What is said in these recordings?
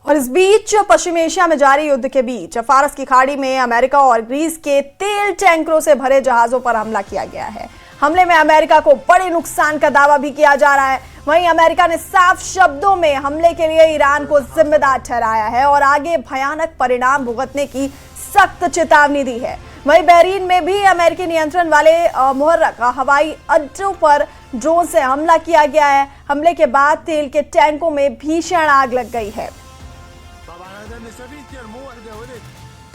और इस बीच पश्चिम एशिया में जारी युद्ध के बीच फारस की खाड़ी में अमेरिका और ग्रीस के तेल टैंकरों से भरे जहाजों पर हमला किया गया है। हमले में अमेरिका को बड़े नुकसान का दावा भी किया जा रहा है। वहीं अमेरिका ने साफ शब्दों में हमले के लिए ईरान को जिम्मेदार ठहराया है और आगे भयानक परिणाम भुगतने की सख्त चेतावनी दी है। वहीं बहरीन में भी अमेरिकी नियंत्रण वाले मुहर्रक हवाई अड्डों पर ड्रोन से हमला किया गया है। हमले के बाद तेल के टैंकों में भीषण आग लग गई है।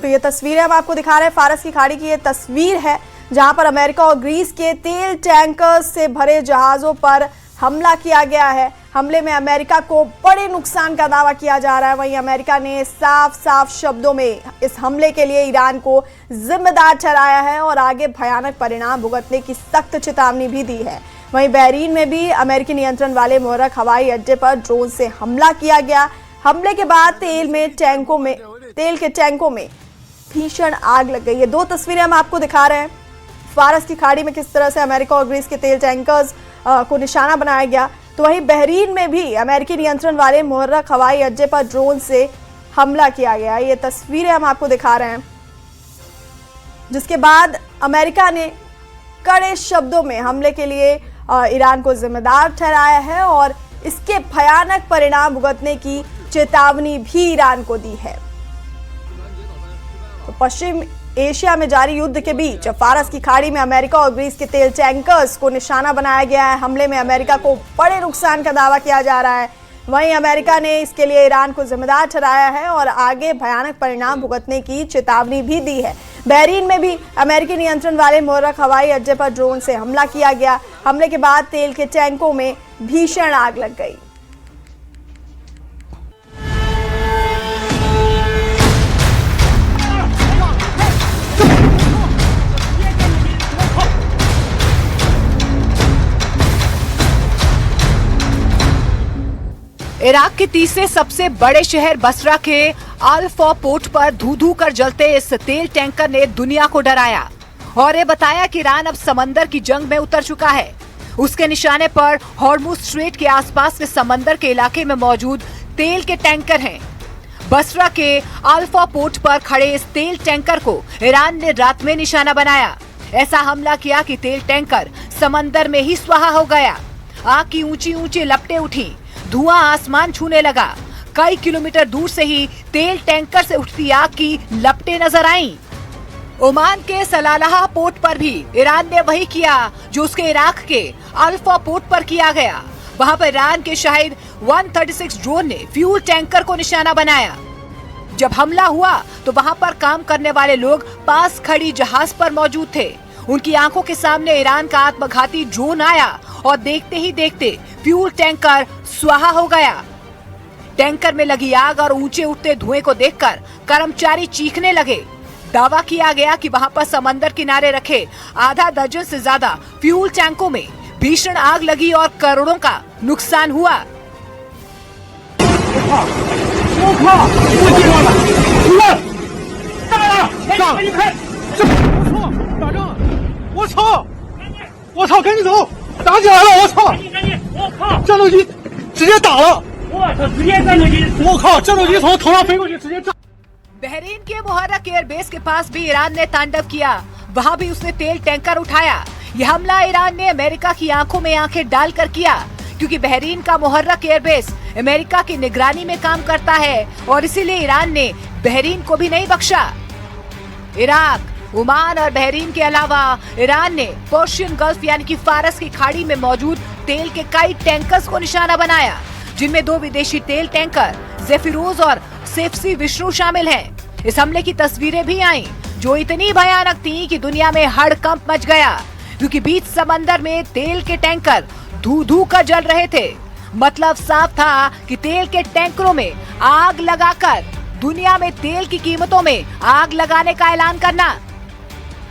तो ये तस्वीरें हम आपको दिखा रहे हैं, फारस की खाड़ी की ये तस्वीर है जहां पर अमेरिका और ग्रीस के तेल टैंकर से भरे जहाजों पर हमला किया गया है। हमले में अमेरिका को बड़े नुकसान का दावा किया जा रहा है। वहीं अमेरिका ने साफ शब्दों में इस हमले के लिए ईरान को जिम्मेदार ठहराया है और आगे भयानक परिणाम भुगतने की सख्त चेतावनी भी दी है। वहीं बहरीन में भी अमेरिकी नियंत्रण वाले मुहर्रक हवाई अड्डे पर ड्रोन से हमला किया गया। हमले के बाद तेल के टैंकों में भीषण आग लग गई है। दो तस्वीरें हम आपको दिखा रहे हैं, फारस की खाड़ी में किस तरह से अमेरिका और ग्रीस के तेल टैंकर्स को निशाना बनाया गया। तो वहीं बहरीन में भी अमेरिकी नियंत्रण वाले मुहर्रक हवाई अड्डे पर ड्रोन से हमला किया गया। ये तस्वीरें हम आपको दिखा रहे हैं, जिसके बाद अमेरिका ने कड़े शब्दों में हमले के लिए ईरान को जिम्मेदार ठहराया है और इसके भयानक परिणाम भुगतने की चेतावनी भी ईरान को दी है। तो पश्चिम एशिया में जारी युद्ध के बीच फारस की खाड़ी में अमेरिका और ग्रीस के तेल टैंकर्स को निशाना बनाया गया है। हमले में अमेरिका को बड़े नुकसान का दावा किया जा रहा है। वहीं अमेरिका ने इसके लिए ईरान को जिम्मेदार ठहराया है और आगे भयानक परिणाम भुगतने की चेतावनी भी दी है। बहरीन में भी अमेरिकी नियंत्रण वाले मुहर्रक हवाई अड्डे पर ड्रोन से हमला किया गया। हमले के बाद तेल के टैंकों में भीषण आग लग गई। इराक के तीसरे सबसे बड़े शहर बसरा के अल-फौ पोर्ट पर धू-धू कर जलते इस तेल टैंकर ने दुनिया को डराया और ये बताया कि ईरान अब समंदर की जंग में उतर चुका है। उसके निशाने पर हॉर्मुज स्ट्रेट के आसपास के समंदर के इलाके में मौजूद तेल के टैंकर हैं। बसरा के अल-फौ पोर्ट पर खड़े इस तेल टैंकर को ईरान ने रात में निशाना बनाया। ऐसा हमला किया कि तेल टैंकर समंदर में ही स्वाहा हो गया। आग की ऊंची लपटें उठी, धुआं आसमान छूने लगा। कई किलोमीटर दूर से ही तेल टैंकर से उठती आग की लपटें नजर आईं। ओमान के सलालाह पोर्ट पर भी ईरान ने वही किया जो उसके इराक के अल-फौ पोर्ट पर किया गया। वहां पर ईरान के शाहिद 136 ड्रोन ने फ्यूल टैंकर को निशाना बनाया। जब हमला हुआ तो वहां पर काम करने वाले लोग पास खड़ी जहाज पर मौजूद थे। उनकी आंखों के सामने ईरान का आत्मघाती ड्रोन आया और देखते ही देखते फ्यूल टैंकर स्वाहा हो गया। टैंकर में लगी आग और ऊंचे उठते धुएं को देखकर कर्मचारी चीखने लगे। दावा किया गया कि वहां पर समंदर किनारे रखे आधा दर्जन से ज्यादा फ्यूल टैंकों में भीषण आग लगी और करोड़ों का नुकसान हुआ। बहरीन के मुहर्रक एयरबेस के पास भी ईरान ने तांडव किया। वहां भी उसने तेल टैंकर उठाया। यह हमला ईरान ने अमेरिका की आंखों में आंखें डालकर किया, क्योंकि बहरीन का मुहर्रक एयरबेस अमेरिका की निगरानी में काम करता है और इसीलिए ईरान ने बहरीन को भी नहीं बख्शा। इराक, ओमान और बहरीन के अलावा ईरान ने पर्शियन गल्फ यानी कि फारस की खाड़ी में मौजूद तेल के कई टैंकर्स को निशाना बनाया, जिनमें 2 विदेशी तेल टैंकर ज़ेफिरोज और सेफसी विष्णु शामिल हैं। इस हमले की तस्वीरें भी आईं, जो इतनी भयानक थी कि दुनिया में हड़कंप मच गया, क्योंकि बीच समंदर में तेल के टैंकर धू-धू कर जल रहे थे। मतलब साफ था कि तेल के टैंकरों में आग लगाकर दुनिया में तेल की कीमतों में आग लगाने का ऐलान करना।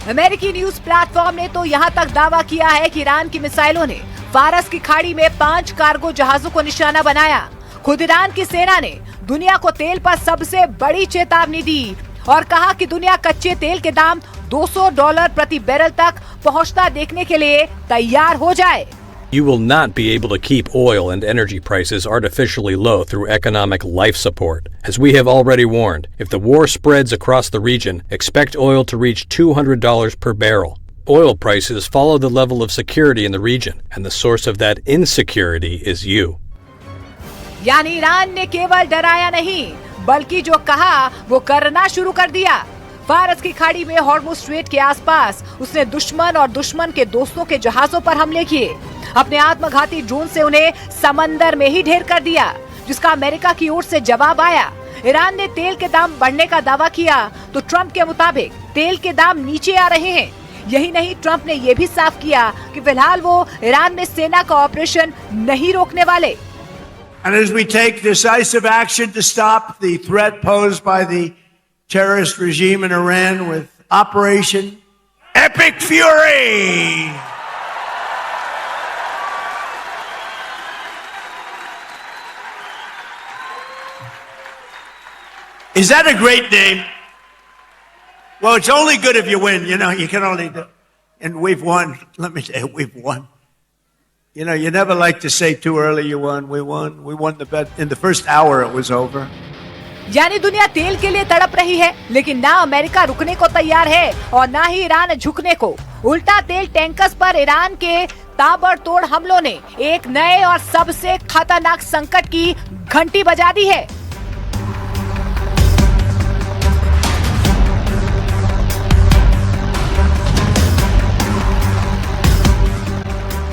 अमेरिकी न्यूज प्लेटफॉर्म ने तो यहाँ तक दावा किया है कि ईरान की मिसाइलों ने फारस की खाड़ी में 5 कार्गो जहाजों को निशाना बनाया। खुद ईरान की सेना ने दुनिया को तेल पर सबसे बड़ी चेतावनी दी और कहा कि दुनिया कच्चे तेल के दाम $200 प्रति बैरल तक पहुंचता देखने के लिए तैयार हो जाए। You will not be able to keep oil and energy prices artificially low through economic life support. As we have already warned, if the war spreads across the region, expect oil to reach $200 per barrel. Oil prices follow the level of security in the region, and the source of that insecurity is you. यानी Iran ने केवल डराया नहीं, बल्कि जो कहा वो करना शुरू कर दिया। फारस की खाड़ी में हॉर्मुज़ स्ट्रेट के आसपास उसने दुश्मन और दुश्मन के दोस्तों के जहाजों पर हमले किए। अपने आत्मघाती ड्रोन से उन्हें समंदर में ही ढेर कर दिया, जिसका अमेरिका की ओर से जवाब आया। ईरान ने तेल के दाम बढ़ने का दावा किया तो ट्रंप के मुताबिक तेल के दाम नीचे आ रहे हैं। यही नहीं, ट्रंप ने यह भी साफ किया कि फिलहाल वो ईरान में सेना का ऑपरेशन नहीं रोकने वाले। And as we take decisive action to stop the threat posed by the terrorist regime in Iran with Operation Epic Fury. Is that a great name? Well, it's only good if you win. You know, you can only do. And we've won. Let me tell you, we've won. You know, you never like to say too early you won. We won. We won the bet. In the first hour, it was over. यानी दुनिया तेल के लिए तड़प रही है, लेकिन ना अमेरिका रुकने को तैयार है और ना ही ईरान झुकने को। उल्टा तेल टैंकर्स पर ईरान के ताबड़तोड़ हमलों ने एक नए और सबसे खतरनाक संकट की घंटी बजा दी है।